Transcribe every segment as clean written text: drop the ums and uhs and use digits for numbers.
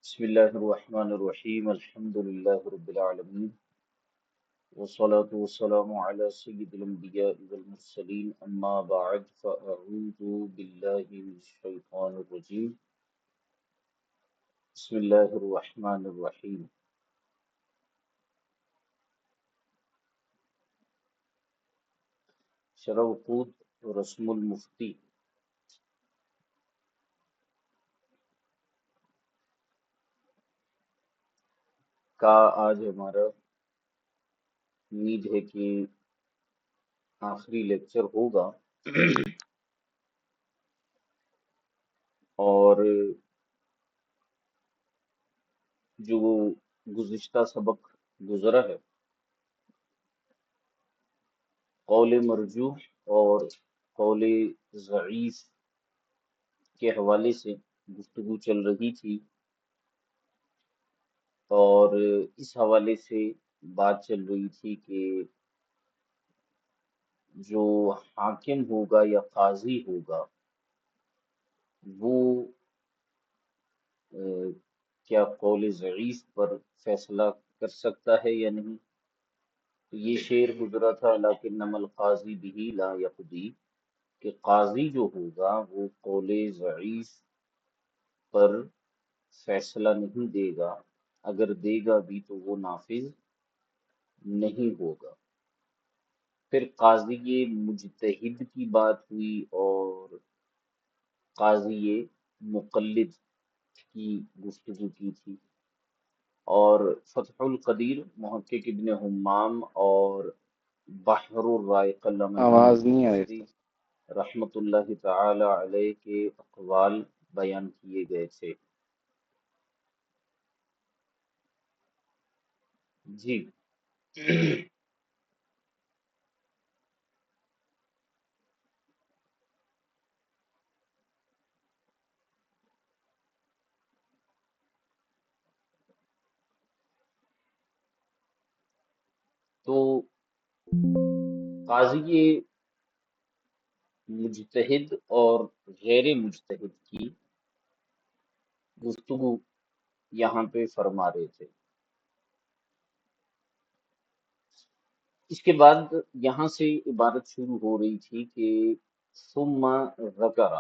بسم الله الرحمن الرحيم الحمد لله رب العالمين والصلاة والسلام على سيد الأنبياء والمرسلين أما بعد فأعوذ بالله من الشيطان الرجيم بسم الله الرحمن الرحيم شرح وقود رسم المفتی کا آج ہمارا امید ہے کہ آخری لیکچر ہوگا اور جو گزشتہ سبق گزرا ہے قول مرجوح اور قول ضعیف کے حوالے سے گفتگو چل رہی تھی اور اس حوالے سے بات چل رہی تھی کہ جو حاکم ہوگا یا قاضی ہوگا وہ کیا قول ضعیف پر فیصلہ کر سکتا ہے یا نہیں. تو یہ شعر گزرا تھا لکنما القاضی بہ لا یقضی کہ قاضی جو ہوگا وہ قول ضعیف پر فیصلہ نہیں دے گا، اگر دے گا بھی تو وہ نافذ نہیں ہوگا. پھر قاضی مجتہد کی بات ہوئی اور قاضی مقلد کی گفتگو کی تھی، اور فتح القدیر محقق ابن حمام اور بحر الرائق علامہ امام آواز نہیں آ رہی بصری رحمۃ اللہ تعالی علیہ کے اقوال بیان کیے گئے تھے. جی تو قاضی مجتہد اور غیر مجتہد کی گفتگو یہاں پہ فرما رہے تھے. اس کے بعد یہاں سے عبارت شروع ہو رہی تھی کہ ثم ذکر،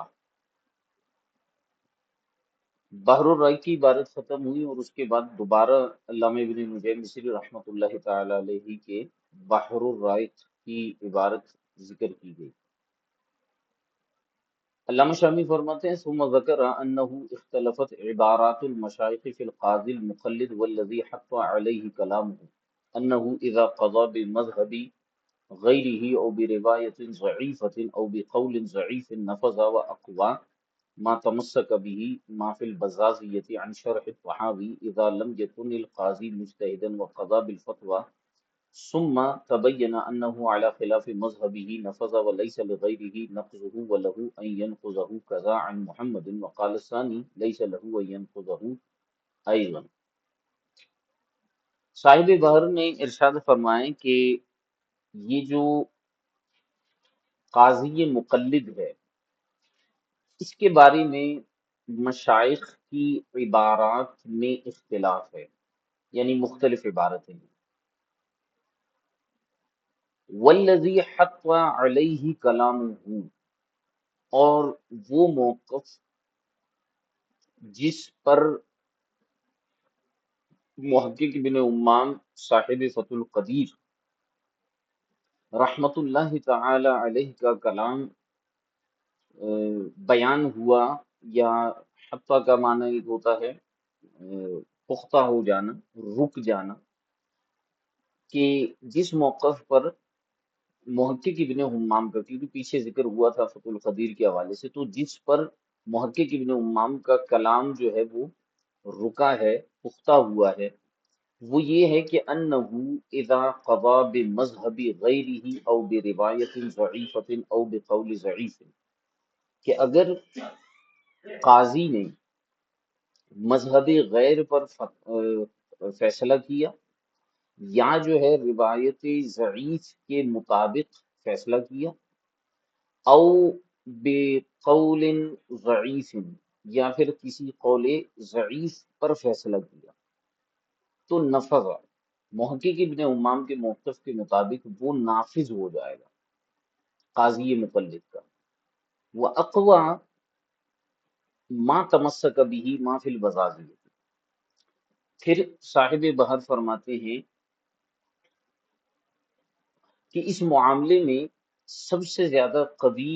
بحر الرائی کی عبارت ختم ہوئی اور اس کے بعد دوبارہ علامہ ابن نجیم مصری رحمۃ اللہ تعالی علیہ کے بحر الرائق کی عبارت ذکر کی گئی. علامہ شامی فرماتے ہیں ثم ذکر انہ اختلفت عبارات المشائخ فی القاضی المقلد والذی حق علیہ کلامہ انہ اذا قضى بمذهب غیرہ او بروایت ضعیفۃ او بقول ضعیف نفذ واقوى ما تمسك به ما في البزازية عن شرح الطحاوي إذا لم يكن القاضي مجتهدا وقضى بالفتوى ثم تبين أنه على خلاف مذهبه نفذ وليس لغيره نقضه وله أن ينقضه كذا عن محمد وقال الثاني ليس له أن ينقضه أيضا. صاحب بحر نے ارشاد فرمائے کہ یہ جو قاضی مقلد ہے اس کے بارے میں مشائخ کی عبارات میں اختلاف ہے، یعنی مختلف عبارتیں ہیں. والذی حق علیہ کلامہ، اور وہ موقف جس پر محقق ابن امام صاحب فتح القدیر رحمت اللہ تعالی علیہ کا کلام بیان ہوا، یا حتیٰ کا معنی ایک ہوتا ہے پختہ ہو جانا، رک جانا، کہ جس موقف پر محقق ابن حمام کا، کیونکہ پیچھے ذکر ہوا تھا فتح القدیر کے حوالے سے، تو جس پر محقق ابن حمام کا کلام جو ہے وہ رکا ہے، پختہ ہوا ہے، وہ یہ ہے کہ انہو اذا قضا بمذہب غیرہ او بروایت ضعیفۃ او بقول ضعیف، کہ اگر قاضی نے مذہب غیر پر فیصلہ کیا یا جو ہے روایت ضعیف کے مطابق فیصلہ کیا، او بقول ضعیف، یا پھر کسی قول ضعیف پر فیصلہ کیا تو نفذ، محقق ابن امام کے موقف کے مطابق وہ نافذ ہو جائے گا قاضی مقلد کا۔ وہ اقوا ما تمسک بھی ما فی البزازیہ، پھر صاحب بحر فرماتے ہیں کہ اس معاملے میں سب سے زیادہ قوی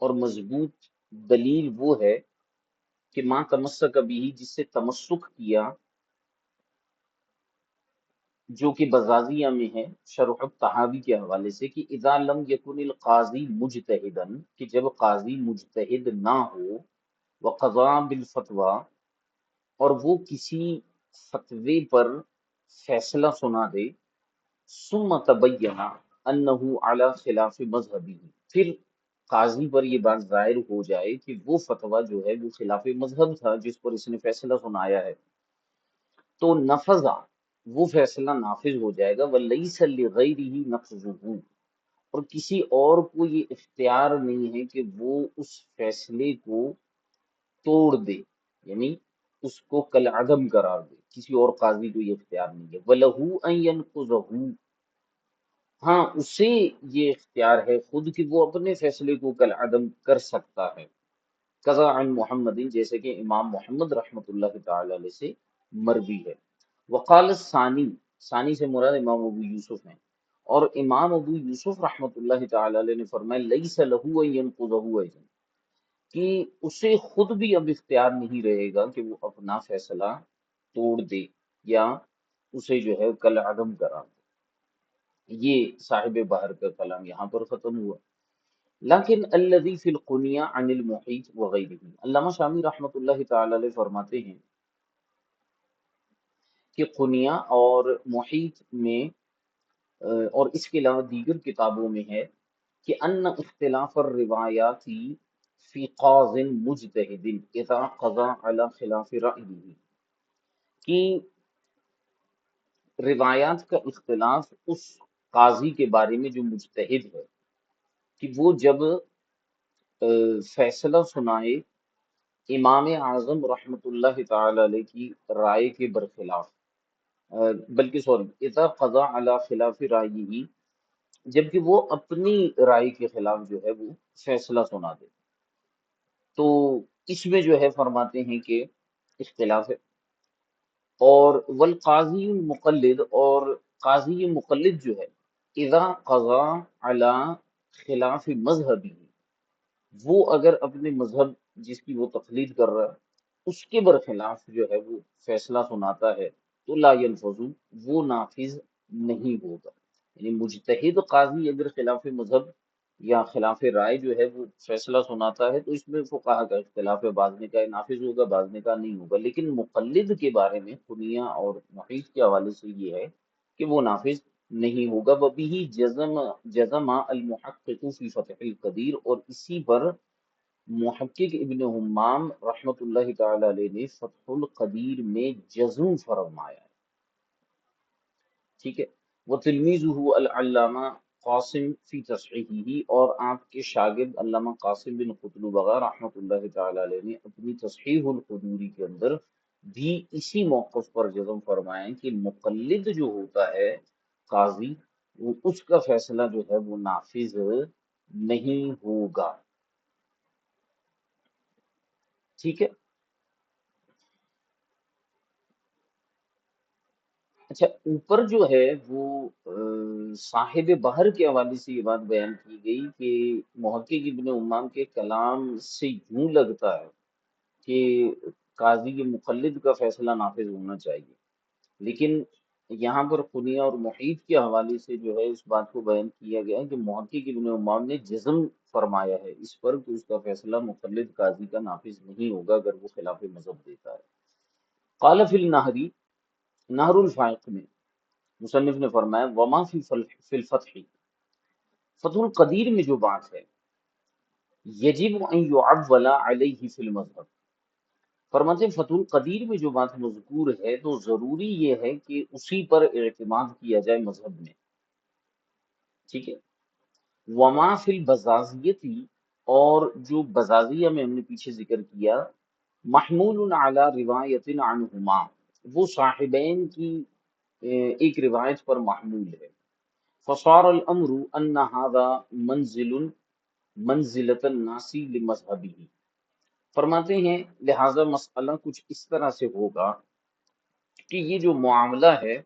اور مضبوط دلیل وہ ہے کہ ما تمسک بھی، جس سے تمسک کیا، جو کہ بزازیہ میں ہے شرح الطحاوی کے حوالے سے، کہ اذا لم یکن القاضی مجتہدن، کہ جب قاضی مجتہد نہ ہو، وقضا بالفتویٰ، اور وہ کسی فتوے پر فیصلہ سنا دے، ثم تبین انہ علی خلاف مذہبی، پھر قاضی پر یہ بات ظاہر ہو جائے کہ وہ فتویٰ جو ہے وہ خلاف مذہب تھا جس پر اس نے فیصلہ سنایا ہے، تو نفذ، وہ فیصلہ نافذ ہو جائے گا، ولیس لغیرہ نفذہ، اور کسی اور کو یہ اختیار نہیں ہے کہ وہ اس فیصلے کو توڑ دے، یعنی اس کو کالعدم قرار دے، کسی اور قاضی کو یہ اختیار نہیں ہے۔ وَلَهُ أَن يَنقُضَهُ، ہاں اسے یہ اختیار ہے خود کہ وہ اپنے فیصلے کو کالعدم کر سکتا ہے، قضا عن محمد، جیسے کہ امام محمد رحمۃ اللہ تعالی علیہ سے مروی ہے۔ وقال الثانی، ثانی سے مراد امام ابو یوسف ہیں، اور امام ابو یوسف رحمۃ اللہ تعالی علیہ نے فرمایا لیس لہ ان ینقضہ ایضا، کہ اسے خود بھی اب اختیار نہیں رہے گا کہ وہ اپنا فیصلہ توڑ دے یا اسے جو ہے کل عدم کرا دے۔ یہ صاحب بحر کا کلام یہاں پر ختم ہوا۔ لیکن الذی فی القنیہ عن المحیط وغیرہ، علامہ شامی رحمۃ اللہ تعالی علیہ فرماتے ہیں کہ قنیہ اور محیط میں اور اس کے علاوہ دیگر کتابوں میں ہے کہ ان اختلاف الروایات فی قاض مجتہد اذا قضا علی خلاف رأیہ، کہ روایات کا اختلاف اس قاضی کے بارے میں جو مجتہد ہے، کہ وہ جب فیصلہ سنائے امام اعظم رحمۃ اللہ تعالی علیہ کی رائے کے برخلاف، بلکہ سوری، اذا قضا علی خلاف رأیہ، جبکہ وہ اپنی رائے کے خلاف جو ہے وہ فیصلہ سنا دے، تو اس میں جو ہے فرماتے ہیں کہ اختلاف ہے۔ اور والقاضی المقلد، اور قاضی مقلد جو ہے، اذا قضا علی خلاف مذہبی، وہ اگر اپنے مذہب جس کی وہ تقلید کر رہا ہے اس کے برخلاف جو ہے وہ فیصلہ سناتا ہے تو لا ينفذ، وہ نافذ نہیں ہوگا۔ یعنی مجتہد قاضی اگر خلاف مذہب یا خلاف رائے جو ہے وہ فیصلہ سناتا ہے تو اس میں فقہا کا اختلاف ہے، بعض نے کہا نافذ ہوگا، بعض نے کہا نہیں ہوگا، لیکن مقلد کے بارے میں کنیہ اور محیط کے حوالے سے یہ ہے کہ وہ نافذ نہیں ہوگا۔ وبہ جزم المحقق فی فتح القدیر، اور اسی پر محقق ابن حمام رحمۃ اللہ تعالی علیہ نے فتح القدیر میں جزم فرمایا ہے، ٹھیک ہے۔ وہ تلمیذہ العلامہ قاسم فی تصحیحہ، اور آپ کے شاگرد علامہ قاسم بن قطلبغہ رحمۃ اللہ تعالی علیہ نے اپنی تصحیح القدوری کے اندر بھی اسی موقف پر جزم فرمایا ہے کہ مقلد جو ہوتا ہے قاضی، اس کا فیصلہ جو ہے وہ نافذ نہیں ہوگا، ٹھیک ہے۔ اچھا، اوپر جو ہے وہ صاحب بحر کے حوالے سے یہ بات بیان کی گئی کہ محقق ابن امام کے کلام سے یوں لگتا ہے کہ قاضی مقلد کا فیصلہ نافذ ہونا چاہیے، لیکن یہاں پر قنیہ اور محیط کے حوالے سے جو ہے اس بات کو بیان کیا گیا ہے کہ محقق ابن امام نے جزم فرمایا ہے اس پر کہ اس کا فیصلہ مقلد قاضی کا نافذ نہیں ہوگا اگر وہ خلاف مذہب دیتا ہے۔ قال فی النہری، نہر الفائق میں مصنف نے فرمایا وما فی الفتح، فتح القدیر میں جو بات ہے، یجب ان یعول علیہ فی المذہب، فرماتے ہیں فتح القدیر میں جو بات مذکور ہے تو ضروری یہ ہے کہ اسی پر اعتماد کیا جائے مذہب میں، ٹھیک ہے۔ وما فی البزازیتی، اور جو بزازیہ میں ہم نے پیچھے ذکر کیا، محمول علی روایت عنہما، وہ صاحبین کی ایک روایت پر محمول ہے۔ فصار الامر ان هذا منزل منزلۃ الناس لمذہبہ، فرماتے ہیں لہذا مسئلہ کچھ اس طرح سے ہوگا کہ یہ جو معاملہ ہے،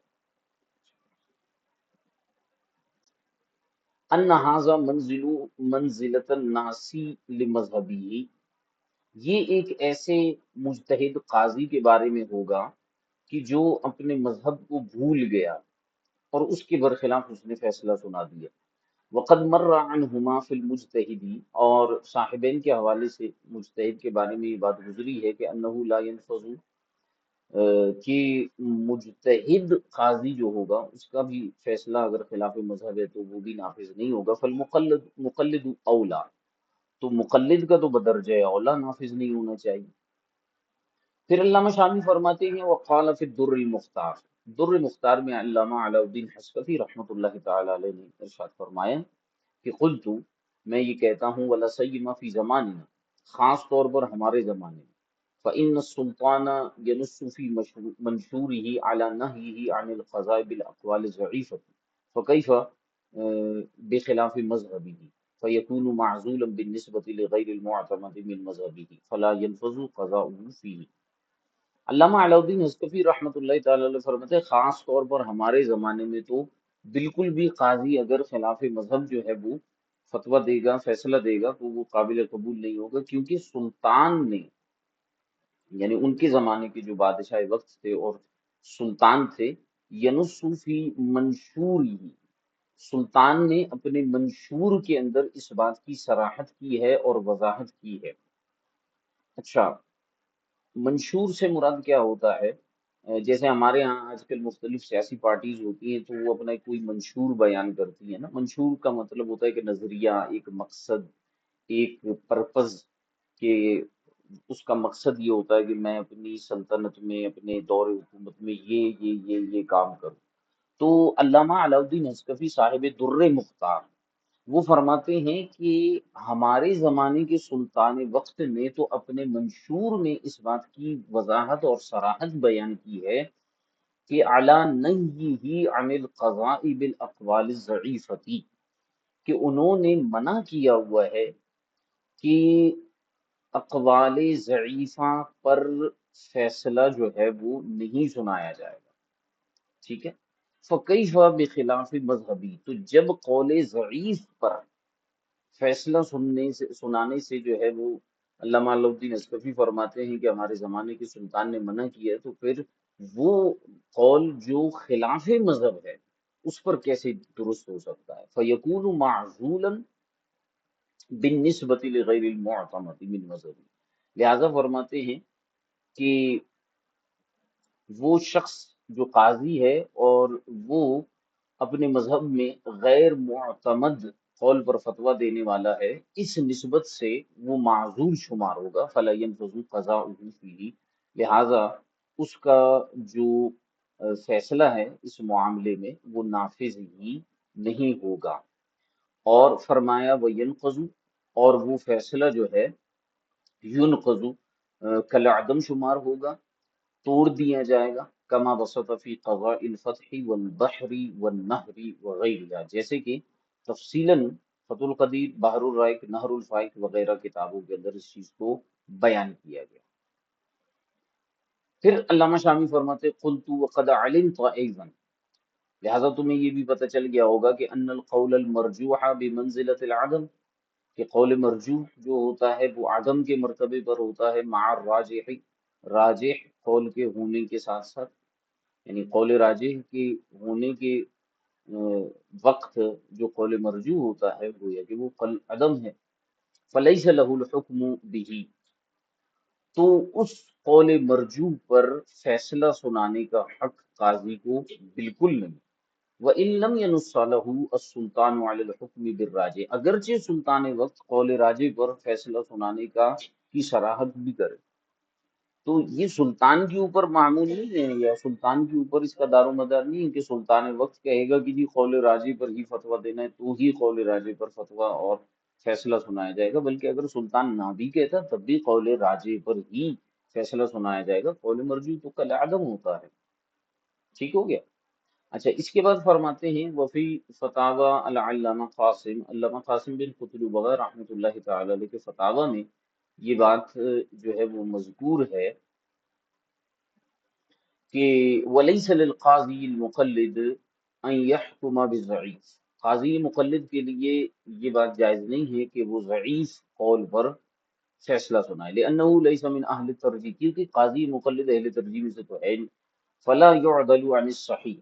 ان هذا منزل منزلۃ الناس لمذہبہ، یہ ایک ایسے مجتہد قاضی کے بارے میں ہوگا کہ جو اپنے مذہب کو بھول گیا اور اس کے برخلاف اس نے فیصلہ سنا دیا۔ وقد مر عنہما فی المجتہد، اور صاحبین کے حوالے سے مجتہد کے بارے میں یہ بات گزری ہے کہ انہ لا ينفذ، کہ مجتہد قاضی جو ہوگا اس کا بھی فیصلہ اگر خلاف مذہب ہے تو وہ بھی نافذ نہیں ہوگا۔ فالمقلد مقلد اولا، تو مقلد کا تو بدرجہ اولا نافذ نہیں ہونا چاہیے۔ پھر علامہ شامی فرماتے ہیں وقال فی الدر المختار، در مختار میں علامہ علاء الدین حسکفی رحمۃ اللہ تعالی علیہ نے ارشاد فرمایا کہ قلت، میں یہ کہتا ہوں ولا سیما فی زماننا، خاص طور پر ہمارے زمانے میں، فإن السلطان ينص في منشوره على نهيه عن القضاء بالأقوال الضعيفة، فكيف بخلاف مذهبه، فيكون معزولا بالنسبة لغير المعتمد من مذهبه فلا ينفذ قضاؤه فيه۔ علامہ علاء الدین حسکفی رحمۃ اللہ تعالی علیہ فرماتے ہیں خاص طور پر ہمارے زمانے میں تو بالکل بھی قاضی اگر خلاف مذہب جو ہے وہ فتویٰ دے گا، فیصلہ دے گا، تو وہ قابل قبول نہیں ہوگا، کیونکہ سلطان نے، یعنی ان کے زمانے کے جو بادشاہ وقت تھے اور سلطان تھے، ینص فی منشور ہی، سلطان نے اپنے منشور کے اندر اس بات کی صراحت کی ہے اور وضاحت کی ہے۔ اچھا، منشور سے مراد کیا ہوتا ہے؟ جیسے ہمارے ہاں آج کل مختلف سیاسی پارٹیز ہوتی ہیں تو وہ اپنا کوئی منشور بیان کرتی ہیں نا، منشور کا مطلب ہوتا ہے کہ نظریہ، ایک مقصد، ایک پرپز، کہ اس کا مقصد یہ ہوتا ہے کہ میں اپنی سلطنت میں، اپنے دور حکومت میں یہ کام کروں۔ تو علامہ علاء الدین حسکفی صاحب در مختار وہ فرماتے ہیں کہ ہمارے زمانے کے سلطان وقت نے تو اپنے منشور میں اس بات کی وضاحت اور صراحت بیان کی ہے کہ علی نہیہ عن القضاء بالاقوال الضعیفۃ، کہ انہوں نے منع کیا ہوا ہے کہ اقوال ضعیفہ پر فیصلہ جو ہے وہ نہیں سنایا جائے گا، ٹھیک ہے۔ فکیف بخلاف مذہبی، تو جب قول ضعیف پر فیصلہ سنانے سے جو ہے وہ علامہ علاء الدین اسکفی فرماتے ہیں کہ ہمارے زمانے کے سلطان نے منع کیا ہے، تو پھر وہ قول جو خلاف مذہب ہے اس پر کیسے درست ہو سکتا ہے؟ فیکون معزولا بالنسبت لغیر المعتمد من مذہبی، لہذا فرماتے ہیں کہ وہ شخص جو قاضی ہے اور وہ اپنے مذہب میں غیر معتمد قول پر فتویٰ دینے والا ہے، اس نسبت سے وہ معذور شمار ہوگا، فلا ينفذ قضاؤہ فیہ، لہذا اس کا جو فیصلہ ہے اس معاملے میں وہ نافذ ہی نہیں ہوگا۔ اور فرمایا وینقض، اور وہ فیصلہ جو ہے ینقض کالعدم شمار ہوگا، توڑ دیا جائے گا، کما بسط فی قضاء الفتح والبحر والنہر وغیرہ، جیسے کہ تفصیلاً فتح القدیر، بحر الرائق، نہر الفائق وغیرہ کتابوں کے اندر اس چیز کو بیان کیا گیا۔ پھر علامہ شامی فرماتے قلت وقد علمت ایضا، لہذا تمہیں یہ بھی پتہ چل گیا ہوگا کہ ان القول المرجوح بمنزلۃ العدم، کہ قول مرجوح جو ہوتا ہے وہ عدم کے مرتبے پر ہوتا ہے، مع الراجح، راجح قول کے ہونے کے ساتھ ساتھ، یعنی قول راجح کے ہونے کے وقت جو قول مرجوح ہوتا ہے وہ یہ کہ وہ قول عدم ہے۔ فلیس له الحکم به، تو اس قول مرجوح پر فیصلہ سنانے کا حق قاضی کو بالکل نہیں۔ وَإِن لَمْ يَنُصَّ لَهُ السُّلْطَانُ عَلَى الْحُكْمِ بِالرَّاجِحِ، اگرچہ سلطان وقت قول راجح پر فیصلہ سنانے کی صراحت بھی کرے، تو یہ سلطان کے اوپر معمول نہیں ہے، یا سلطان کے اوپر اس کا دار و مدار نہیں ہے کہ سلطان وقت کہے گا کہ جی قول راجح پر ہی فتویٰ دینا ہے تو ہی قول راجح پر فتویٰ اور فیصلہ سنایا جائے گا، بلکہ اگر سلطان نہ بھی کہتا تب بھی قول راجح پر ہی فیصلہ سنایا جائے گا، قول مرجوح تو کل عدم ہوتا ہے۔ ٹھیک ہو گیا؟ اچھا، اس کے بعد فرماتے ہیں وفی فتاوی العلامہ قاسم، علامہ قاسم بن قطب رحمۃ اللہ تعالی علیہ کے فتاوی میں یہ بات جو ہے وہ مذکور ہے کہ ولیس للقاضی المقلد ان یحکم بالضعیف، قاضی مقلد کے لیے یہ بات جائز نہیں ہے کہ وہ ضعیف قول پر فیصلہ سنائے، لأنہ لیس من اہل الترجیح، کیونکہ قاضی مقلد اہل ترجیح میں سے تو ہے نہیں، فلا يعدل عن الصحیح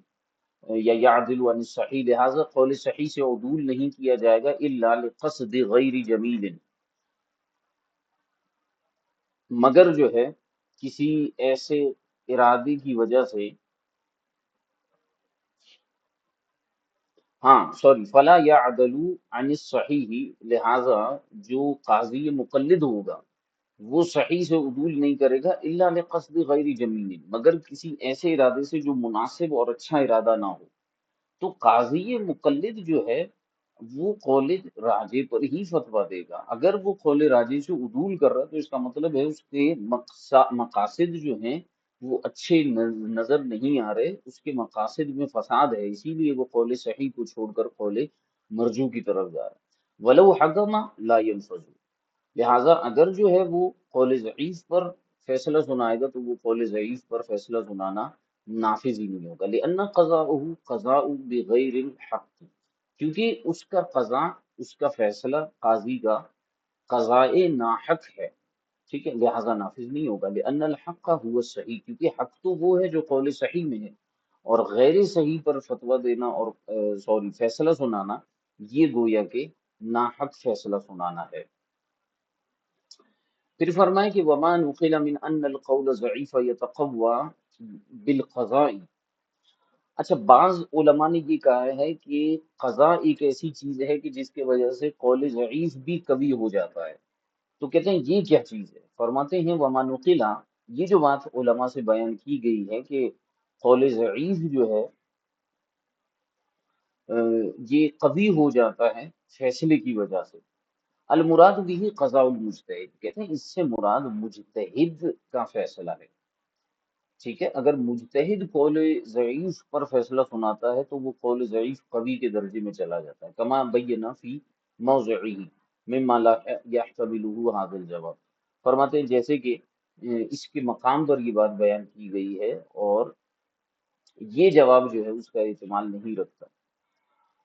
یا یعدل عن الصحیح، لہذا قول صحیح سے عدول نہیں کیا جائے گا الا لقصد غیر جمیل، مگر جو ہے کسی ایسے ارادے کی وجہ سے، ہاں سوری، فلا یعدل عن الصحیح، لہذا جو قاضی مقلد ہوگا وہ صحیح سے عدول نہیں کرے گا الا لقصد غیر جمیل، مگر کسی ایسے ارادے سے جو مناسب اور اچھا ارادہ نہ ہو۔ تو قاضی مقلد جو ہے وہ قول راجے پر ہی فتویٰ دے گا، اگر وہ قول راجے سے عدول کر رہا ہے تو اس کا مطلب ہے اس کے مقاصد جو ہیں وہ اچھے نظر نہیں آ رہے، اس کے مقاصد میں فساد ہے، اسی لیے وہ قول صحیح کو چھوڑ کر قول مرجو کی طرف جا رہا ہے۔ ولو حکم لا ينفذ، لہٰذا اگر جو ہے وہ قول ضعیف پر فیصلہ سنائے گا تو وہ قول ضعیف پر فیصلہ سنانا نافذ ہی نہیں ہوگا، لأن قضاءہ قضاء بغیر الحق، کیونکہ اس کا قضا، اس کا فیصلہ قاضی کا قضاء ناحق ہے، ٹھیک ہے، لہذا نافذ نہیں ہوگا، لأن الحق هو الصحیح، کیونکہ حق تو وہ ہے جو قول صحیح میں ہے، اور غیر صحیح پر فتویٰ دینا اور سوری فیصلہ سنانا یہ گویا کہ ناحق فیصلہ سنانا ہے۔ پھر فرمائے کہ وما نقل من ان القول ضعیف یتقوی بالقضاء، اچھا بعض علماء نے یہ کہا ہے کہ قضاء ایک ایسی چیز ہے کہ جس کی وجہ سے قول ضعیف بھی قوی ہو جاتا ہے، تو کہتے ہیں یہ کیا چیز ہے؟ فرماتے ہیں وما نقل، یہ جو بات علماء سے بیان کی گئی ہے کہ قول ضعیف جو ہے یہ قوی ہو جاتا ہے فیصلے کی وجہ سے، المراد بھی قضاء المجتہد، کہتے ہیں اس سے مراد مجتہد کا فیصلہ ہے، ٹھیک ہے، اگر مجتہد قول ضعیف پر فیصلہ سناتا ہے تو وہ قول ضعیف قوی کے درجے میں چلا جاتا ہے، کما بینا فی موضعہ مما لا یحتملہ ھذا الجواب، فرماتے ہیں جیسے کہ اس کے مقام پر یہ بات بیان کی گئی ہے اور یہ جواب جو ہے اس کا احتمال نہیں رکھتا،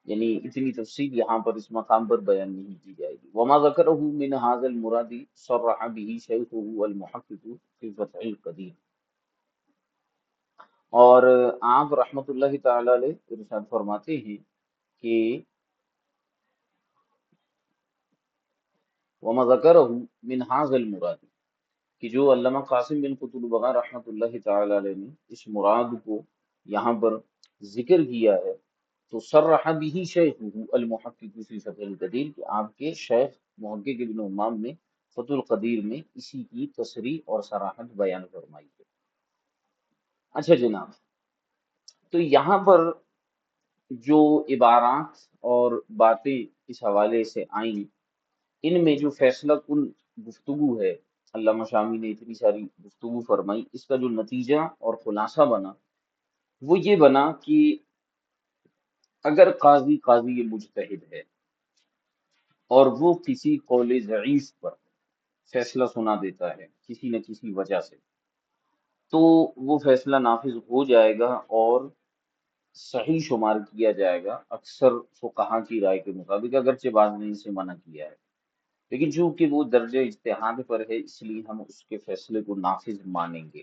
یعنی اتنی تفصیل یہاں پر اس مقام پر بیان نہیں کی جائے گی۔ وما ذکرہ من ھذا المراد صرح به شیخہ المحقق فی فتح القدیر، اور آپ رحمت اللہ تعالی علیہ ارشاد فرماتے ہیں کہ وما ذکرہ من ھذا المراد، کہ جو علامہ قاسم بن قطب بغا رحمت اللہ تعالی علیہ نے اس مراد کو یہاں پر ذکر کیا ہے، تو صرح به شیخہ المحقق فی فتح القدیر، کہ آپ کے شیخ محقق ابن امام نے فتح القدیر میں اسی کی تصریح اور صراحت بیان فرمائی ہے۔ اچھا جناب، تو یہاں پر جو عبارات اور باتیں اس حوالے سے آئیں، ان میں جو فیصلہ کن گفتگو ہے، علامہ شامی نے اتنی ساری گفتگو فرمائی، اس کا جو نتیجہ اور خلاصہ بنا وہ یہ بنا کہ اگر قاضی مجتہد ہے اور وہ کسی قول ضعیف پر فیصلہ سنا دیتا ہے کسی نہ کسی وجہ سے، تو وہ فیصلہ نافذ ہو جائے گا اور صحیح شمار کیا جائے گا اکثر فقہا کی رائے کے مطابق، اگرچہ بعض نے اسے منع کیا ہے، لیکن چونکہ وہ درجہ اجتہاد پر ہے اس لیے ہم اس کے فیصلے کو نافذ مانیں گے۔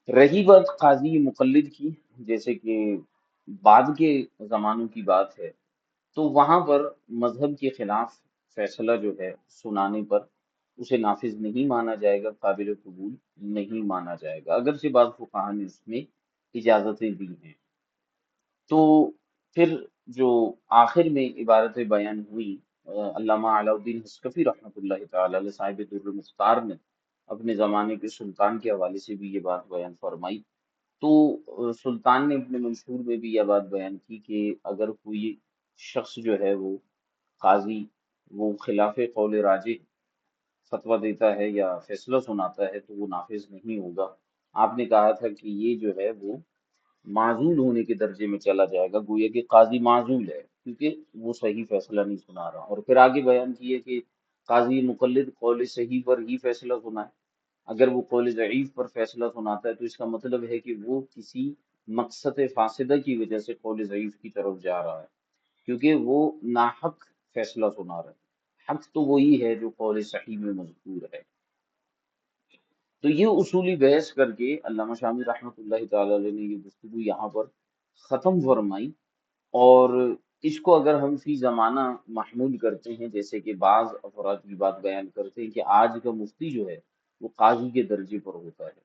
رہی بات قاضی مقلد کی، جیسے کہ بعد کے زمانوں کی بات ہے، تو وہاں پر مذہب کے خلاف فیصلہ جو ہے سنانے پر اسے نافذ نہیں مانا جائے گا، قابل قبول نہیں مانا جائے گا، اگرچہ بعض فقہا نے اس میں اجازتیں دی ہیں۔ تو پھر جو آخر میں عبارت بیان ہوئی، علامہ علاء الدین حسکفی رحمۃ اللہ تعالی علیہ صاحب در المختار نے اپنے زمانے کے سلطان کے حوالے سے بھی یہ بات بیان فرمائی، تو سلطان نے اپنے منشور میں بھی یہ بات بیان کی کہ اگر کوئی شخص جو ہے وہ قاضی وہ خلاف قول راجح فتویٰ دیتا ہے یا فیصلہ سناتا ہے تو وہ نافذ نہیں ہوگا۔ آپ نے کہا تھا کہ یہ جو ہے وہ معزول ہونے کے درجے میں چلا جائے گا، گویا کہ قاضی معزول ہے کیونکہ وہ صحیح فیصلہ نہیں سنا رہا، اور پھر آگے بیان کیے کہ قاضی مقلد قول صحیح پر ہی فیصلہ سنائے۔ اگر وہ قول ضعیف پر فیصلہ سناتا ہے تو اس کا مطلب ہے کہ وہ کسی مقصد فاسدہ کی وجہ سے قول ضعیف کی طرف جا رہا ہے، کیونکہ وہ ناحق فیصلہ سنا رہا ہے۔ حق تو وہی ہے جو قول صحیح میں مذکور ہے۔ تو یہ اصولی بحث کر کے علامہ شامی رحمۃ اللہ تعالی علیہ نے یہ گفتگو یہاں پر ختم فرمائی، اور اس کو اگر ہم فی زمانہ محمول کرتے ہیں، جیسے کہ بعض افراد کی بات بیان کرتے ہیں کہ آج کا مفتی جو ہے وہ قاضی کے درجے پر ہوتا ہے،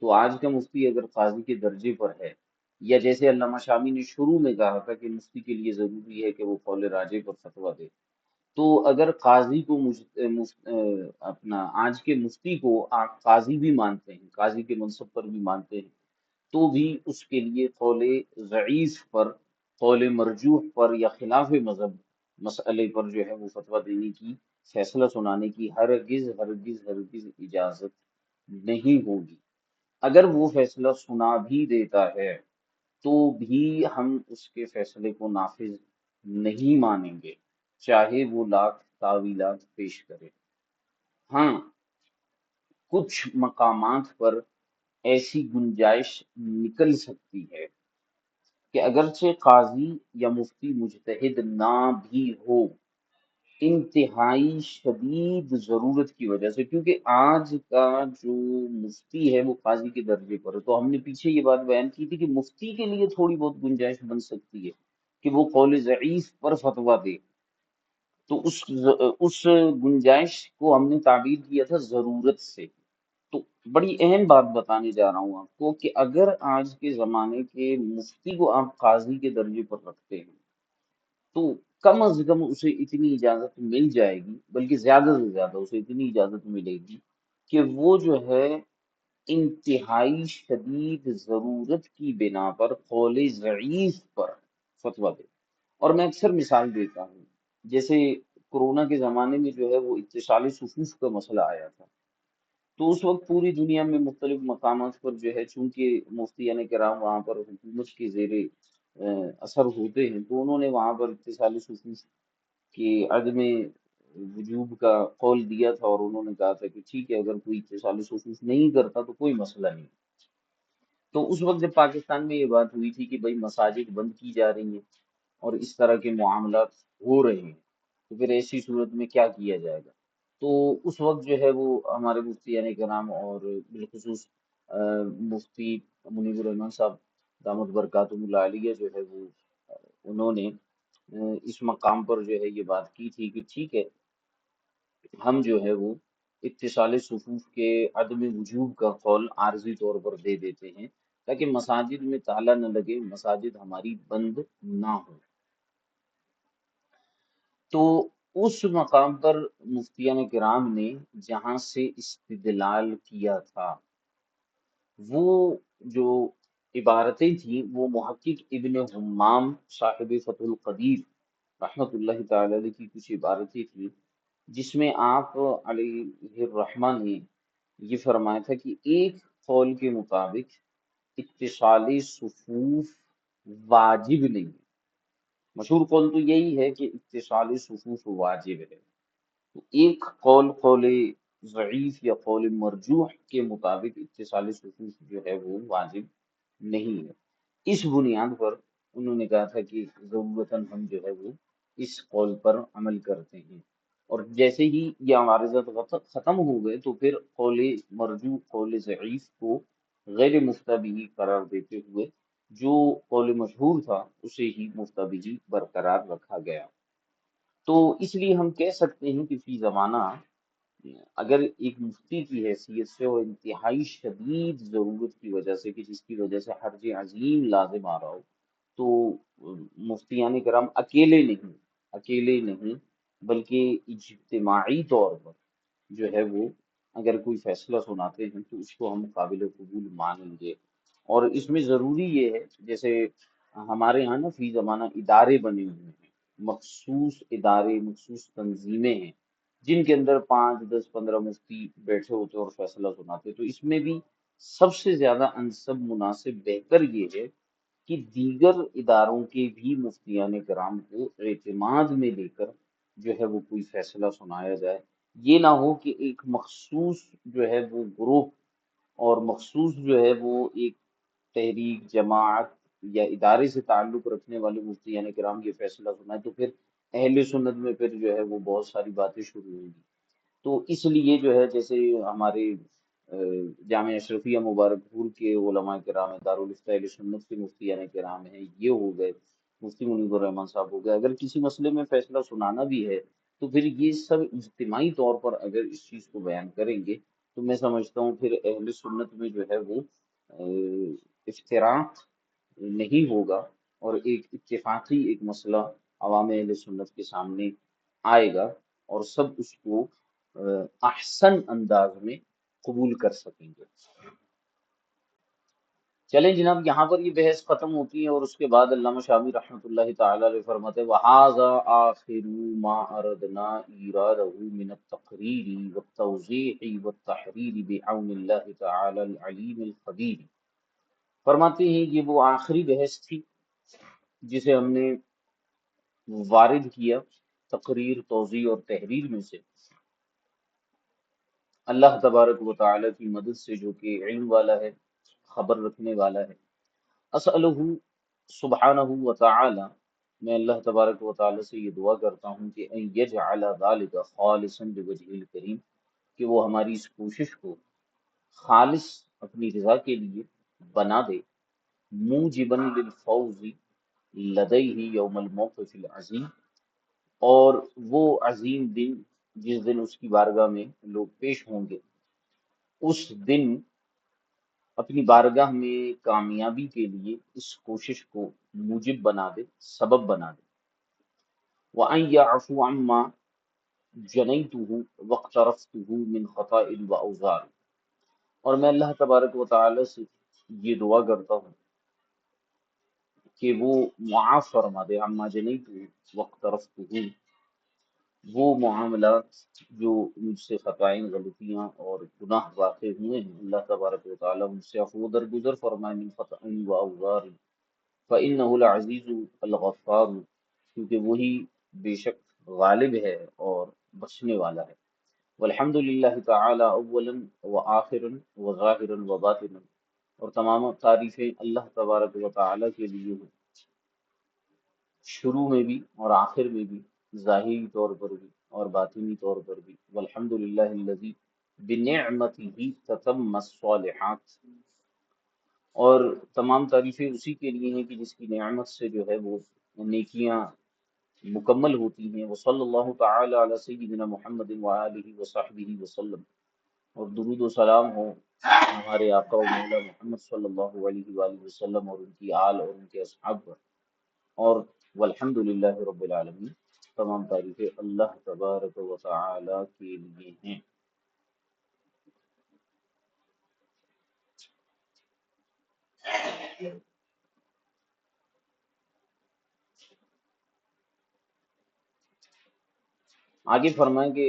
تو آج کا مفتی اگر قاضی کے درجے پر ہے، یا جیسے علامہ شامی نے شروع میں کہا تھا کہ مفتی کے لیے ضروری ہے کہ وہ قول راجح پر فتویٰ دے، تو اگر قاضی کو اپنا آج کے مفتی کو آپ قاضی بھی مانتے ہیں، قاضی کے منصب پر بھی مانتے ہیں، تو بھی اس کے لیے قول ضعیف پر، قول مرجوح پر یا خلاف مذہب مسئلے پر جو ہے وہ فتویٰ دینے کی، فیصلہ سنانے کی ہرگز ہرگز ہرگز اجازت نہیں ہوگی۔ اگر وہ فیصلہ سنا بھی دیتا ہے تو بھی ہم اس کے فیصلے کو نافذ نہیں مانیں گے، چاہے وہ لاکھ تعویلات پیش کرے۔ ہاں، کچھ مقامات پر ایسی گنجائش نکل سکتی ہے کہ اگرچہ قاضی یا مفتی مجتہد نہ بھی ہو، انتہائی شدید ضرورت کی وجہ سے، کیونکہ آج کا جو مفتی ہے وہ قاضی کے درجے پر ہے، تو ہم نے پیچھے یہ بات بیان کی تھی کہ مفتی کے لیے تھوڑی بہت گنجائش بن سکتی ہے کہ وہ قول ضعیف پر فتویٰ دے، تو اس گنجائش کو ہم نے تعبیر کیا تھا ضرورت سے۔ تو بڑی اہم بات بتانے جا رہا ہوں آپ کو کہ اگر آج کے زمانے کے مفتی کو آپ قاضی کے درجے پر رکھتے ہیں تو کم از کم اسے اتنی اجازت مل جائے گی، بلکہ زیادہ سے زیادہ اسے اتنی اجازت ملے گی کہ وہ جو ہے انتہائی شدید ضرورت کی بنا پر قول ضعیف پر فتویٰ دے۔ اور میں اکثر مثال دیتا ہوں، جیسے کورونا کے زمانے میں جو ہے وہ اتصال صفوف کا مسئلہ آیا تھا، تو اس وقت پوری دنیا میں مختلف مقامات پر جو ہے چونکہ مفتیان کرام وہاں پر حکومت کے زیر اثر ہوتے ہیں، تو انہوں نے وہاں پر اتصال صفوف کے عدم وجوب کا قول دیا تھا، اور انہوں نے کہا تھا کہ ٹھیک ہے اگر کوئی اتصال صفوف نہیں کرتا تو کوئی مسئلہ نہیں۔ تو اس وقت جب پاکستان میں یہ بات ہوئی تھی کہ بھائی مساجد بند کی جا رہی ہیں اور اس طرح کے معاملات ہو رہے ہیں، تو پھر ایسی صورت میں کیا کیا جائے گا؟ تو اس وقت جو ہے وہ ہمارے مفتیان کرام اور بالخصوص مفتی منیب الرحمن صاحب دامت برکاتہم العالیہ جو ہے وہ انہوں نے اس مقام پر جو ہے یہ بات کی تھی کہ ٹھیک ہے ہم جو ہے وہ اتصال صفوف کے عدم وجوب کا قول عارضی طور پر دے دیتے ہیں تاکہ مساجد میں تالا نہ لگے، مساجد ہماری بند نہ ہو۔ تو اس مقام پر مفتیان کرام نے جہاں سے استدلال کیا تھا، وہ جو عبارتیں تھیں وہ محقق ابن حمام صاحب فتح القدیر رحمۃ اللہ تعالی علیہ کی کچھ عبارتیں تھیں، جس میں آپ علیہ الرحمٰ نے یہ فرمایا تھا کہ ایک قول کے مطابق اتصال صفوف واجب نہیں ہے۔ مشہور قول تو یہی ہے کہ اتصال صفوف واجب ہے، تو ایک قول، قول ضعیف یا قول مرجوح کے مطابق اتصال صفوف جو ہے وہ واجب نہیں ہے۔ اس بنیاد پر انہوں نے کہا تھا کہ ضرورتاً ہم جو ہے وہ اس قول پر عمل کرتے ہیں، اور جیسے ہی یہ عوارضات ختم ہو گئے تو پھر قول مرجوح، قول ضعیف کو غیر مفتبی قرار دیتے ہوئے جو قول مشہور تھا اسے ہی مفتبی برقرار رکھا گیا۔ تو اس لیے ہم کہہ سکتے ہیں کہ فی زمانہ اگر ایک مفتی کی حیثیت سے اور انتہائی شدید ضرورت کی وجہ سے کہ جس کی وجہ سے حرج عظیم لازم آ رہا ہو، تو مفتیان کرام اکیلے نہیں بلکہ اجتماعی طور پر جو ہے وہ اگر کوئی فیصلہ سناتے ہیں تو اس کو ہم قابل قبول مانیں گے۔ اور اس میں ضروری یہ ہے، جیسے ہمارے ہاں نا فی زمانہ ادارے بنے ہوئے ہیں، مخصوص ادارے، مخصوص تنظیمیں ہیں جن کے اندر 5 10 15 مفتی بیٹھے ہوتے اور فیصلہ سناتے، تو اس میں بھی سب سے زیادہ انسب، مناسب، بہتر یہ ہے کہ دیگر اداروں کے بھی مفتیان کرام کو اعتماد میں لے کر جو ہے وہ کوئی فیصلہ سنایا جائے۔ یہ نہ ہو کہ ایک مخصوص جو ہے وہ گروہ اور مخصوص جو ہے وہ ایک تحریک، جماعت یا ادارے سے تعلق رکھنے والے مفتیان کرام یہ فیصلہ سنائے، تو پھر اہل سنت میں پھر جو ہے وہ بہت ساری باتیں شروع ہوں گی۔ تو اس لیے جو ہے جیسے ہمارے جامعہ اشرفیہ مبارک پور کے علماء کرام ہیں، دارالفتہ اہل سنت کے مفتیان کرام ہیں، یہ ہو گئے، مفتی منیب الرحمان صاحب ہو گئے، اگر کسی مسئلے میں فیصلہ سنانا بھی ہے تو پھر یہ سب اجتماعی طور پر اگر اس چیز کو بیان کریں گے تو میں سمجھتا ہوں پھر اہل سنت میں جو ہے وہ افتراق نہیں ہوگا، اور ایک اتفاقی ایک مسئلہ عوام اہل سنت کے سامنے آئے گا اور سب اس کو احسن انداز میں قبول کر سکیں گے۔ چلیں جناب، یہاں پر یہ بحث ختم ہوتی ہے اور اس کے بعد علامہ شامی رحمۃ اللہ تعالی علیہ فرماتے ہیں وَهَذَا آخِرُ مَا أَرَدْنَا إِيرَادَهُ مِنَ التَّقْرِيرِ وَالتَّوْضِيحِ وَالتَّحْرِيرِ بِعَوْنِ اللَّهِ تَعَالَى الْعَلِيمِ الْخَبِيرِ۔ فرماتے ہیں یہ وہ آخری بحث تھی جسے ہم نے وارد کیا تقریر، توضیح اور تحریر میں سے، اللہ تبارک و تعالی کی مدد سے جو کہ علم والا ہے، خبر رکھنے والا ہے۔ اسألہ سبحانہ و تعالی، میں اللہ تبارک و تعالی سے یہ دعا کرتا ہوں کہ ان یجعل ذلک خالصا لوجہہ الکریم، کہ وہ ہماری اس کوشش کو خالص اپنی رضا کے لیے بنا دے، موجبا للفوز لدیہ یوم الموقف العظیم، اور وہ عظیم دن جس دن اس کی بارگاہ میں لوگ پیش ہوں گے، اس دن اپنی بارگاہ میں کامیابی کے لیے اس کوشش کو موجب بنا دے، سبب بنا دے۔ وَأَن يَعْفُوَ عَمَّا جَنَيْتُهُ وَاقْتَرَفْتُهُ مِنْ خَطَأٍ وَأَوْزَارٍ، اور میں اللہ تبارک و تعالی سے یہ دعا کرتا ہوں کہ وہ معاف فرما دے، عَمَّا جَنَيْتُهُ وَاقْتَرَفْتُهُ، وہ معاملات جو مجھ سے خطائیں، غلطیاں اور گناہ واقع ہوئے ہیں، اللہ تبارک و تعالیٰ مجھ سے عفو درگزر فرمائے، من خطأ و اوزار، فإنہ العزیز الغفار، کیونکہ وہی بے شک غالب ہے اور بخشنے والا ہے۔ والحمد للہ تعالی اولا و آخرا و ظاہرا و باطنا، اور تمام تعریفیں اللہ تبارک و تعالیٰ کے لیے ہیں، شروع میں بھی اور آخر میں بھی، ظاہری طور پر بھی اور باطنی طور پر بھی۔ والحمد للہ الذی بنعمتہ تتم الصالحات، اور تمام تعریفیں اسی کے لیے ہیں کہ جس کی نعمت سے جو ہے وہ نیکیاں مکمل ہوتی ہیں۔ وصلی اللہ تعالی علی سیدنا محمد وآلہ وصحبہ وسلم، اور درود و سلام ہو ہمارے آقا و مولا محمد صلی اللہ علیہ وآلہ وسلم اور ان کی آل اور ان کے اصحاب پر، اور والحمد للہ رب العالمین، تمام تعریفیں اللہ تبارک و تعالی کے لیے ہیں۔ آگے فرمائیں کہ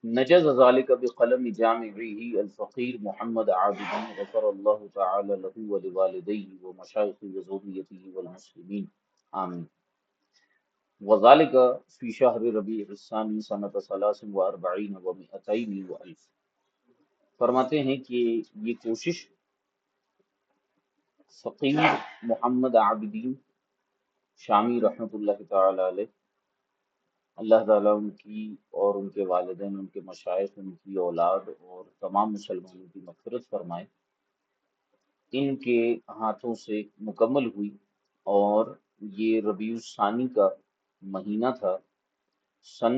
نجز ذلك بقلم جامعه الفقیر محمد عابدی غفر اللہ تعالی له ولوالديه ومشایخ وذریته والمسلمین آمین۔ وذلك فی شہر ربیع الثانی سنۃ 43 و200 والف۔ فرماتے ہیں کہ یہ کوشش فقیر محمد عابدین شامی رحمۃ اللہ تعالی علیہ، اللہ تعالیٰ ان کی اور ان کے والدین، ان کے مشائخ، ان کی اولاد اور تمام مسلمانوں کی مغفرت فرمائے، ان کے ہاتھوں سے مکمل ہوئی، اور یہ ربیع الثانی کا مہینہ تھا، سن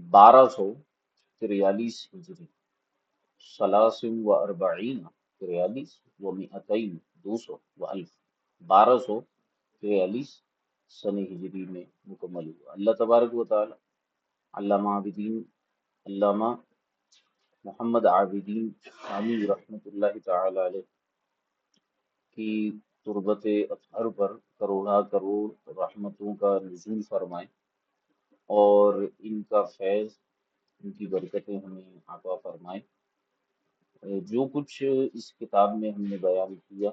1243 ہجری، 43 43 و200 200 والف، 1243 سن ہجری میں مکمل ہوا۔ اللہ تبارک و تعالی علامہ عابدین، علامہ محمد عابدین شامی رحمۃ اللہ تعالی علیہ کی تربت اطہر پر کروڑا کروڑ رحمتوں کا نزول فرمائے، اور ان کا فیض، ان کی برکتیں ہمیں عطا فرمائے۔ جو کچھ اس کتاب میں ہم نے بیان کیا،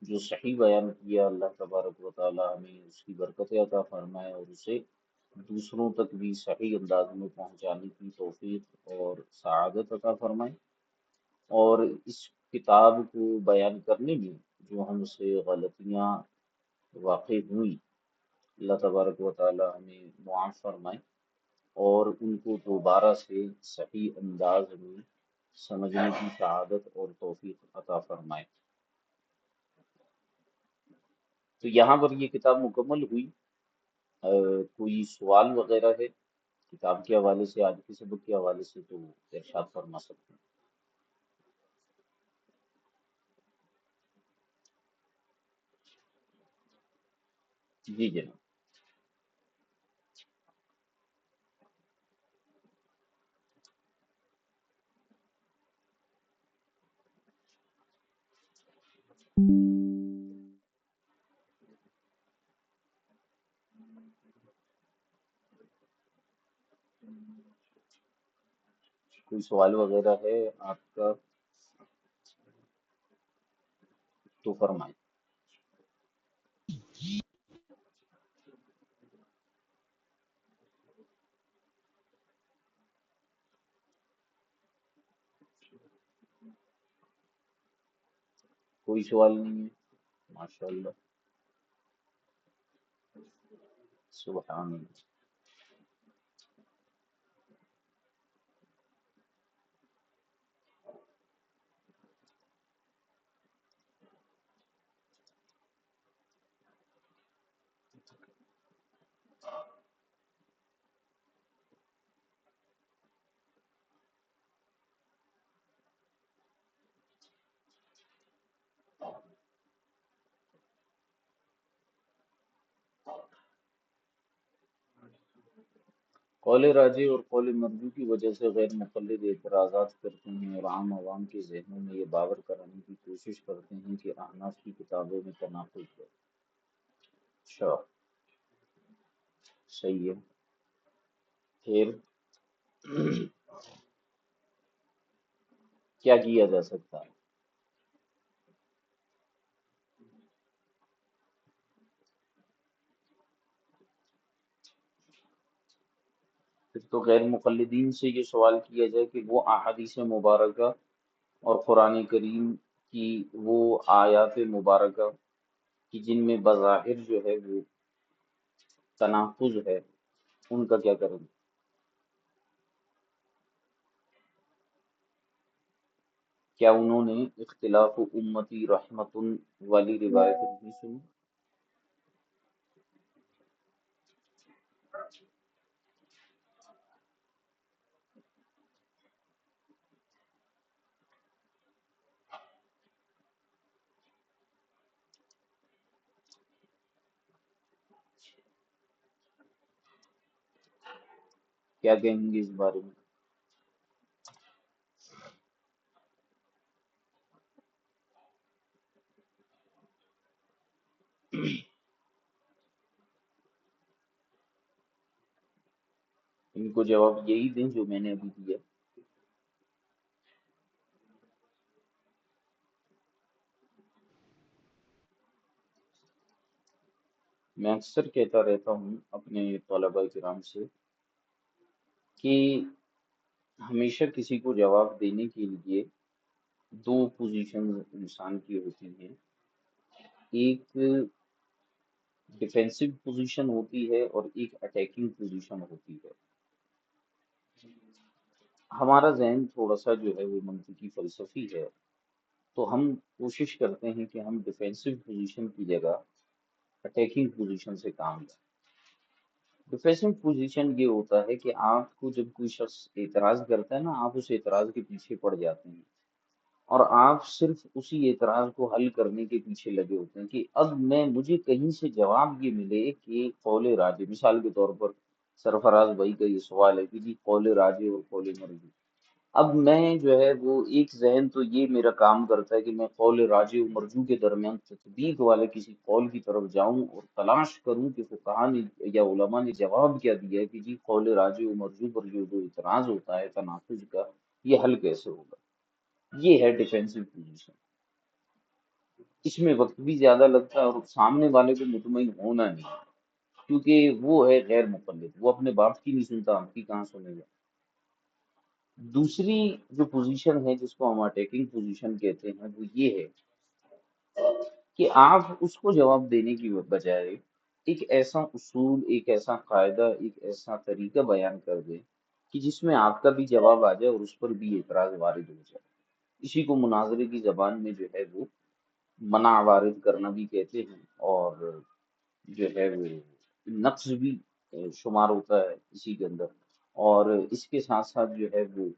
جو صحیح بیان کیا، اللہ تبارک و تعالی ہمیں اس کی برکت عطا فرمائے اور اسے دوسروں تک بھی صحیح انداز میں پہنچانے کی توفیق اور سعادت عطا فرمائے۔ اور اس کتاب کو بیان کرنے میں جو ہم سے غلطیاں واقع ہوئی، اللہ تبارک و تعالی ہمیں معاف فرمائے اور ان کو دوبارہ سے صحیح انداز میں سمجھنے کی سعادت اور توفیق عطا فرمائے۔ تو یہاں پر یہ کتاب مکمل ہوئی۔ کوئی سوال وغیرہ ہے کتاب کے حوالے سے، آج کے سبق کے حوالے سے، تو ارشاد فرما سکتے ہیں۔ جی جناب۔ کوئی سوال وغیرہ ہے آپ کا تو فرمائیں۔ کوئی سوال نہیں ہے؟ ماشاء اللہ، سبحان اللہ۔ قول راجح اور قول مرجو کی وجہ سے غیر مقلد اعتراضات کرتے ہیں اور عام عوام کے ذہنوں میں یہ باور کرانے کی کوشش کرتے ہیں کہ احناف کی کتابوں میں تناقض ہے۔ اچھا، صحیح ہے۔ پھر کیا کیا جا سکتا ہے؟ پھر تو غیر مقلدین سے یہ سوال کیا جائے کہ وہ احادیث مبارکہ اور قرآن کریم کی وہ آیات مبارکہ کہ جن میں بظاہر جو ہے وہ تناقض ہے، ان کا کیا کریں؟ کیا انہوں نے اختلاف امتی رحمت والی روایت نہیں سنی؟ کیا کہیں گے اس بارے میں؟ ان کو جواب یہی دیں جو میں نے ابھی دیا۔ میں اکثر کہتا رہتا ہوں اپنے طلباء کرام سے کہ ہمیشہ کسی کو جواب دینے کے لیے دو پوزیشن انسان کی ہوتی ہیں، ایک ڈیفینسو پوزیشن ہوتی ہے اور ایک اٹیکنگ پوزیشن ہوتی ہے۔ ہمارا ذہن تھوڑا سا جو ہے وہ منطقی فلسفی ہے، تو ہم کوشش کرتے ہیں کہ ہم ڈیفینسو پوزیشن کی جگہ اٹیکنگ پوزیشن سے کام لیں۔ ڈیفینسو پوزیشن یہ ہوتا ہے کہ آپ کو جب کوئی شخص اعتراض کرتا ہے نا، آپ اس اعتراض کے پیچھے پڑ جاتے ہیں اور آپ صرف اسی اعتراض کو حل کرنے کے پیچھے لگے ہوتے ہیں کہ اب مجھے کہیں سے جواب یہ ملے کہ قول راجح، مثال کے طور پر سرفراز بھائی کا یہ سوال ہے کہ جی قول راجح اور قول مرجوح، اب میں جو ہے وہ ایک ذہن تو یہ میرا کام کرتا ہے کہ میں قول راجع و مرجوع کے درمیان تطبیق والے کسی قول کی طرف جاؤں اور تلاش کروں کہ فقہا نے یا علماء نے جواب کیا دیا ہے کہ جی قول راجع و مرجوع پر جو اعتراض ہوتا ہے تناقض کا، یہ حل کیسے ہوگا۔ یہ ہے ڈیفینسو پوزیشن۔ اس میں وقت بھی زیادہ لگتا ہے اور سامنے والے کو مطمئن ہونا نہیں، کیونکہ وہ ہے غیر مقلد، وہ اپنے باپ کی نہیں سنتا، ہم کی کہاں سنے گا۔ دوسری جو پوزیشن ہے جس کو ہم اٹیکنگ پوزیشن کہتے ہیں وہ یہ ہے کہ آپ اس کو جواب دینے کی بجائے ایک ایسا اصول، ایک ایسا قاعدہ، ایک ایسا طریقہ بیان کر دیں کہ جس میں آپ کا بھی جواب آ جائے اور اس پر بھی اعتراض وارد ہو جائے۔ اسی کو مناظرے کی زبان میں جو ہے وہ منع وارد کرنا بھی کہتے ہیں، اور جو ہے وہ نقص بھی شمار ہوتا ہے اسی کے اندر، اور اس کے ساتھ ساتھ جو ہے وہ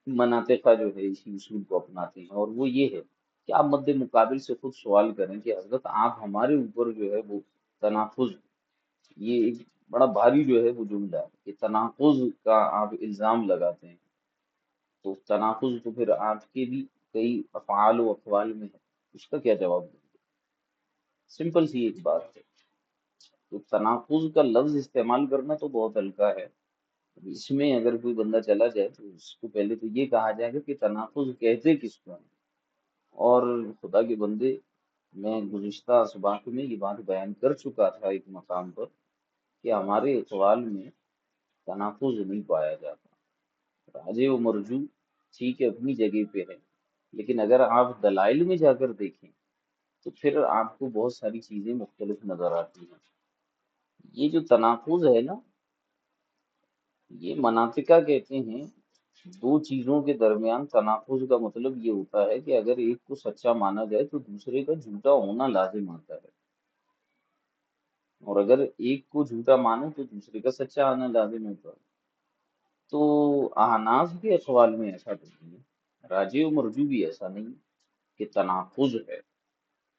مناطقہ جو ہے اسی اصول کو اپناتے ہیں، اور وہ یہ ہے کہ آپ مد مقابل سے خود سوال کریں کہ حضرت آپ ہمارے اوپر جو ہے وہ تناقض، یہ ایک بڑا بھاری جو ہے وہ جملہ ہے کہ تناقض کا آپ الزام لگاتے ہیں، تو تناقض تو پھر آپ کے بھی کئی افعال و اقوال میں ہے، اس کا کیا جواب دیں گے؟ سمپل سی ایک بات ہے۔ تو تناقض کا لفظ استعمال کرنا تو بہت ہلکا ہے، اب اس میں اگر کوئی بندہ چلا جائے تو اس کو پہلے تو یہ کہا جائے گا کہ تناقض کہتے کس کو ہیں۔ اور خدا کے بندے، میں گزشتہ اسباق میں یہ بات بیان کر چکا تھا ایک مقام پر کہ ہمارے اقوال میں تناقض نہیں پایا جاتا، راجع و مرجو ٹھیک ہے اپنی جگہ پہ ہے، لیکن اگر آپ دلائل میں جا کر دیکھیں تو پھر آپ کو بہت ساری چیزیں مختلف نظر آتی ہیں۔ یہ جو تناقض ہے نا، یہ مناطقہ کہتے ہیں دو چیزوں کے درمیان تناقض کا مطلب یہ ہوتا ہے کہ اگر ایک کو سچا مانا جائے تو دوسرے کا جھوٹا ہونا لازم آتا ہے، اور اگر ایک کو جھوٹا مانے تو دوسرے کا سچا آنا لازم ہوتا ہے۔ تو احناف کے اقوال میں ایسا نہیں ہے، راجع و مرجو بھی ایسا نہیں کہ تناقض ہے۔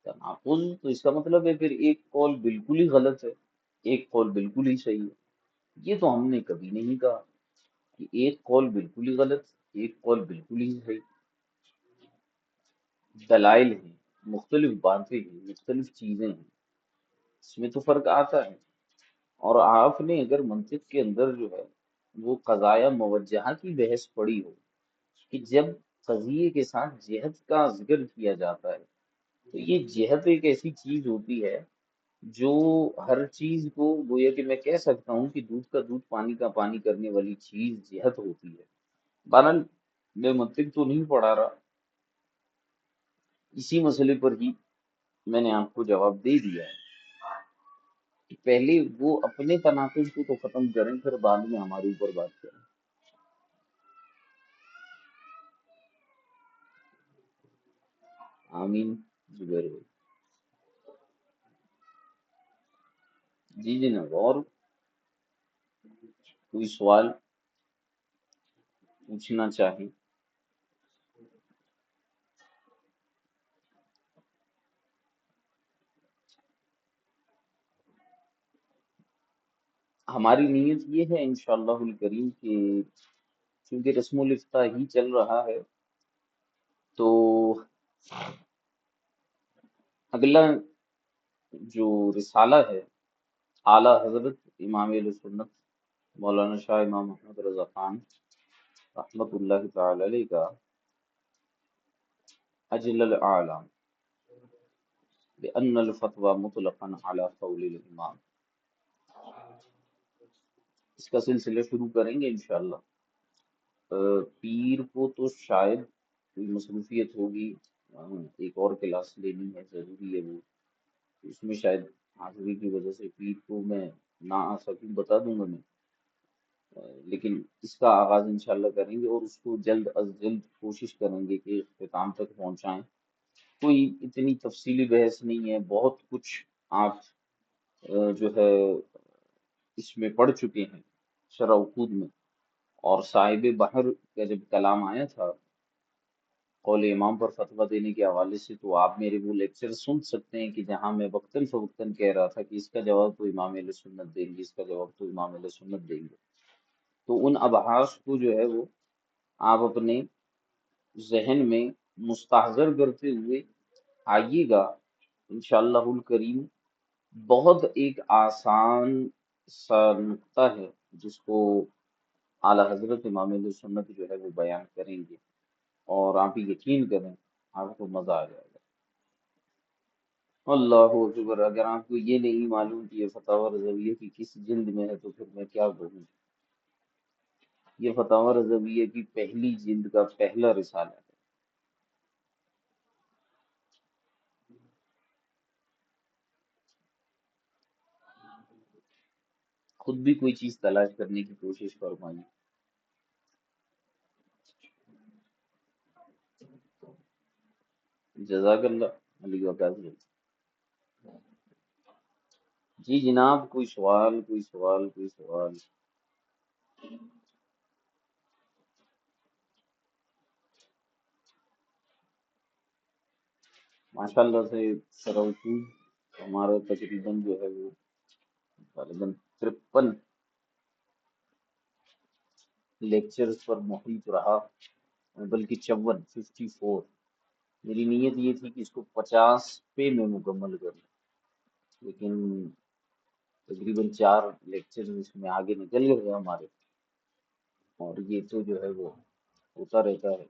تناقض تو اس کا مطلب ہے پھر ایک قول بالکل ہی غلط ہے، ایک قول بالکل ہی صحیح ہے۔ یہ تو ہم نے کبھی نہیں کہا کہ ایک قول بالکل ہی غلط، ایک قول بالکل ہی صحیح۔ دلائل ہیں، مختلف باتیں ہیں، مختلف چیزیں ہیں، اس میں تو فرق آتا ہے۔ اور آپ نے اگر منطق کے اندر جو ہے وہ قضایا موجہہ کی بحث پڑھی ہو کہ جب قضیے کے ساتھ جہت کا ذکر کیا جاتا ہے تو یہ جہت ایک ایسی چیز ہوتی ہے جو ہر چیز کو گویا کہ میں کہہ سکتا ہوں کہ دودھ کا دودھ پانی کا پانی کرنے والی چیز جہت ہوتی ہے۔ بہرحال میں منطق تو نہیں پڑھا رہا، اسی مسئلے پر ہی میں نے آپ کو جواب دے دیا ہے کہ پہلے وہ اپنے تناقض کو تو ختم کریں، پھر بعد میں ہمارے اوپر بات کریں۔ آمین زبیر بھائی۔ جی جناب، اور کوئی سوال پوچھنا چاہیں؟ ہماری نیت یہ ہے انشاءاللہ الکریم کہ چونکہ رسم الافتاح ہی چل رہا ہے تو اگلا جو رسالہ ہے اعلیٰ حضرت امام اہل سنت مولانا شاہ امام محمد رضا خان رحمۃ اللہ تعالی علیہ کا اجل الاعلام بأن الفتوى مطلقا على قول الامام، اس کا سلسلہ شروع کریں گے انشاءاللہ۔ پیر کو تو شاید کوئی مصروفیت ہوگی، ایک اور کلاس لینی ہے، ضروری ہے وہ، اس میں شاید حاضری کی وجہ سے پیر کو میں نہ آ سکوں، بتا دوں گا میں، لیکن اس کا آغاز انشاءاللہ کریں گے اور اس کو جلد از جلد کوشش کریں گے کہ اختتام تک پہنچائیں۔ کوئی اتنی تفصیلی بحث نہیں ہے، بہت کچھ آپ جو ہے اس میں پڑھ چکے ہیں شرح عقود میں، اور صاحب بحر کا جب کلام آیا تھا قول امام پر فتویٰ دینے کے حوالے سے، تو آپ میرے وہ لیکچر سن سکتے ہیں کہ جہاں میں وقتاً فوقتاً کہہ رہا تھا کہ اس کا جواب تو امام اہل سنت دیں گے، اس کا جواب تو امام اہل سنت دیں گے۔ تو ان ابحاث کو جو ہے وہ آپ اپنے ذہن میں مستحضر کرتے ہوئے آئیے گا، انشاءاللہ الکریم۔ بہت ایک آسان سا نقطہ ہے جس کو اعلیٰ حضرت امام علیہ سنت جو ہے وہ بیان کریں گے، اور آپ یقین کریں آپ کو مزہ آ جائے گا۔ اللہ اکبر! اگر آپ کو یہ نہیں معلوم کہ یہ فتاوی رضویہ کی کس جلد میں ہے تو پھر میں کیا کہوں۔ یہ فتاوی رضویہ کی پہلی جلد کا پہلا رسالہ ہے۔ خود بھی کوئی چیز تلاش کرنے کی کوشش فرمائیے۔ جزاک اللہ علی وقت۔ جی جناب، کوئی سوال، کوئی سوال، کوئی سوال؟ ماشاء اللہ سے سراوتی ہمارا تقریباً جو ہے وہ غالباً 53 لیکچرز پر محیط رہا، بلکہ 54 میری نیت یہ تھی کہ اس کو 50 پہ میں مکمل کر لوں، لیکن تقریباً 4 لیکچرز اس میں آگے نکل گئے ہمارے، اور یہ تو جو ہے وہ ہوتا رہتا ہے۔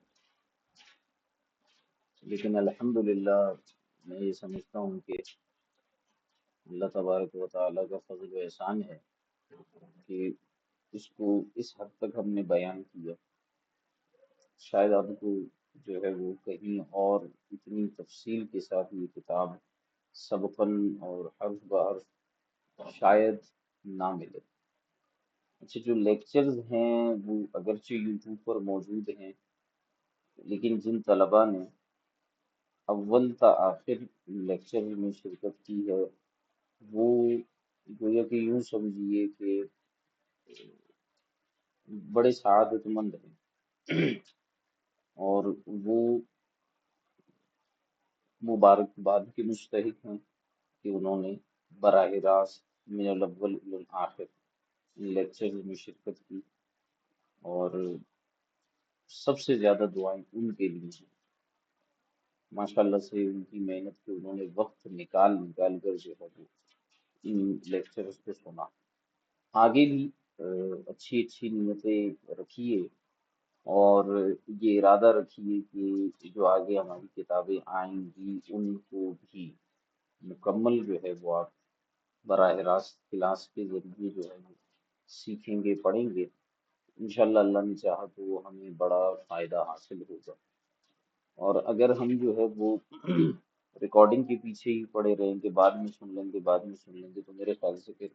لیکن الحمدللہ میں یہ سمجھتا ہوں کہ اللہ تبارک و تعالیٰ کا فضل و احسان ہے کہ اس کو اس حد تک ہم نے بیان کیا۔ شاید آپ کو جو ہے وہ کہیں اور اتنی تفصیل کے ساتھ یہ کتاب سبقاً اور حرف بحرف شاید نہ ملے۔ اچھا، جو لیکچرز ہیں وہ اگرچہ یوٹیوب پر موجود ہیں، لیکن جن طلباء نے اول تا آخر لیکچر میں شرکت کی ہے، وہ گویا کہ یوں سمجھیے کہ بڑے سعادت مند ہیں، اور وہ مبارکباد کے مستحق ہیں کہ انہوں نے براہ راست من الاول الی الآخر لیکچر میں شرکت کی، اور سب سے زیادہ دعائیں ان کے لیے ہیں۔ ماشاء اللہ سے ان کی محنت کے انہوں نے وقت نکال نکال کر جو ہے وہ ان لیکچرز کو سنا۔ آگے بھی اچھی اچھی نیتیں رکھیے، اور یہ ارادہ رکھیے کہ جو آگے ہماری کتابیں آئیں گی ان کو بھی مکمل جو ہے وہ آپ براہ راست کلاس کے ذریعے جو ہے وہ سیکھیں گے، پڑھیں گے۔ انشاءاللہ اللہ نے چاہا تو وہ ہمیں بڑا فائدہ حاصل ہوگا۔ اور اگر ہم جو ہے وہ ریکارڈنگ کے پیچھے ہی پڑے رہیں گے، بعد میں سن لیں گے، بعد میں سن لیں گے، تو میرے خیال سے پھر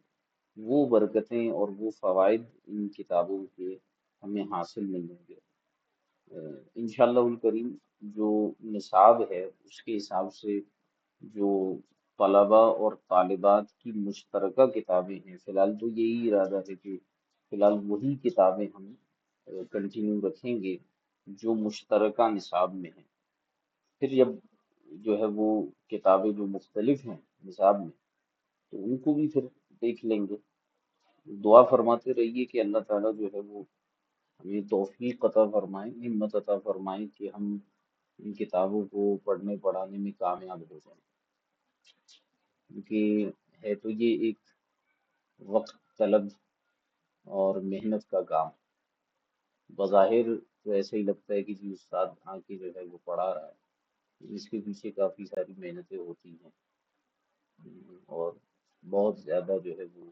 وہ برکتیں اور وہ فوائد ان کتابوں کے ہمیں حاصل نہیں ہوں گے۔ انشاءاللہ الکریم جو نصاب ہے اس کے حساب سے جو طلباء اور طالبات کی مشترکہ کتابیں ہیں، فی الحال تو یہی ارادہ ہے کہ فی الحال وہی کتابیں ہم کنٹینیو رکھیں گے جو مشترکہ نصاب میں ہیں۔ پھر جب جو ہے وہ کتابیں جو مختلف ہیں نصاب میں، تو ان کو بھی پھر دیکھ لیں گے۔ دعا فرماتے رہیے کہ اللہ تعالیٰ جو ہے وہ ہمیں توفیق عطا فرمائیں، ہمت عطا فرمائیں کہ ہم ان کتابوں کو پڑھنے پڑھانے میں کامیاب ہو جائیں، کیونکہ ہے تو یہ ایک وقت طلب اور محنت کا کام۔ بظاہر تو ایسے ہی لگتا ہے کہ جی استاد آ کے جو ہے وہ پڑھا رہا ہے، اس کے پیچھے کافی ساری محنتیں ہوتی ہیں، اور بہت زیادہ جو ہے وہ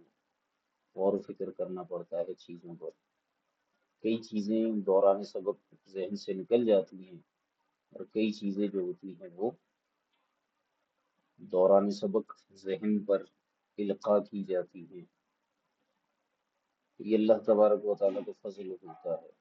غور و فکر کرنا پڑتا ہے چیزوں پر۔ کئی چیزیں دوران سبق ذہن سے نکل جاتی ہیں، اور کئی چیزیں جو ہوتی ہیں وہ دوران سبق ذہن پر القاء کی جاتی ہیں۔ یہ اللہ تبارک و تعالیٰ کا فضل ہوتا ہے۔